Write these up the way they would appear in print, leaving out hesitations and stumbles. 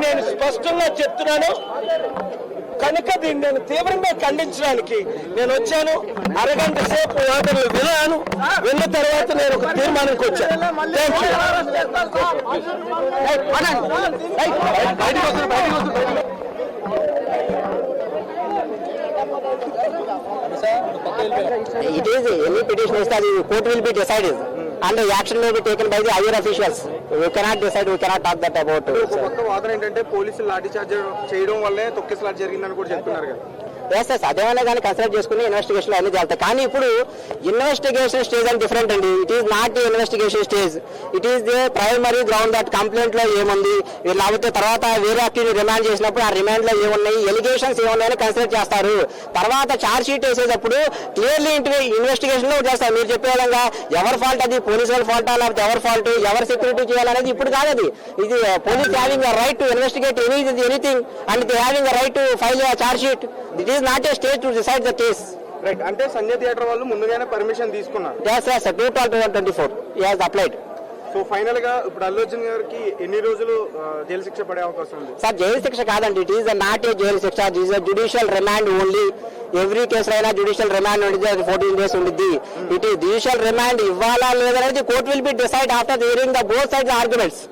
నేను స్పష్టంగా చెప్తున్నాను కనుక దీన్ని నేను తీవ్రంగా ఖండించడానికి నేను వచ్చాను. అరగంట సేపు ఓటర్లు విన్న తర్వాత నేను ఒక తీర్మానానికి వచ్చాను. It is any petition is that the court will be decided and the action will be taken by the higher officials. We cannot decide, we cannot talk that about. కొత్త వాదన ఏంటంటే పోలీసులు లాఠీ చార్జ్ చేయడం వల్లే తొక్కిసలాట జరిగిందని కూడా చెప్తున్నారు కదా. ఎస్ ఎస్ అదేమైనా కానీ కన్సిడర్ చేసుకుని ఇన్వెస్టిగేషన్ అన్ని జరుగుతాయి. కానీ ఇప్పుడు ఇన్వెస్టిగేషన్ స్టేజ్ అని డిఫరెంట్ అండి. It is not the investigation stage, it is the primary ground that complaint లో ఏముంది, లేకపోతే తర్వాత వేరే యాక్టివిటీ రిమాండ్ చేసినప్పుడు ఆ రిమాండ్ లో ఏమున్నాయి, ఎలిగేషన్స్ ఏమున్నాయని కన్సిడర్ చేస్తారు. తర్వాత ఛార్జ్ షీట్ వేసేటప్పుడు క్లియర్లీ ఇన్వెస్టిగేషన్ లో చేస్తారు. మీరు చెప్పే విధంగా ఎవరి ఫాల్ట్ అది, పోలీసు వాళ్ళ ఫాల్టా లేకపోతే ఎవరి ఫాల్ట్, ఎవరు సెక్యూరిటీ చేయాలనేది ఇప్పుడు కాదు. అది ఇది police having right to investigate anything and they having right to file charge sheet. It is not a stage to decide the case. Right. అంటే సంజయ్ థియేటర్ వాళ్ళు ముందుగానే పర్మిషన్ తీసుకున్నారు. Yes, yes, 2024 he has applied. So final గా ఇప్పుడు అల్లు అర్జున్ గారికి ఎన్ని రోజులు jail శిక్ష పడే అవకాశం ఉంది? సార్ జైలు శిక్ష కాదండి, it is not a jail శిక్ష, it is judicial remand only. Every case అయినా జ్యుడిషియల్ రిమాండ్ ఉంటుంది, 14 days ఉంటుంది. ఇట్ ఈస్ జ్యుడిషియల్ రిమాండ్ ఇవ్వాలా లేదనేది court will be decide after hearing the both sides arguments.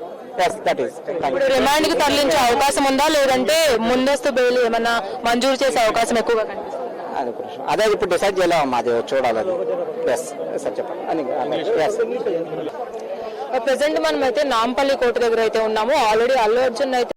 ఇప్పుడు remand కి తరలించే అవకాశం ఉందా, లేదంటే ముందస్తు బెయిల్ ఏమన్నా మంజూరు చేసే అవకాశం ఎక్కువగా కనిపిస్తుంది? అదే ఇప్పుడు డిసైడ్ చేయలేమమ్మా, అది చూడాలి. సార్ చెప్పండి. ప్రెసెంట్ మనం అయితే నాంపల్లి కోర్టు దగ్గర అయితే ఉన్నాము. ఆల్రెడీ అల్లు అర్జున్ అయితే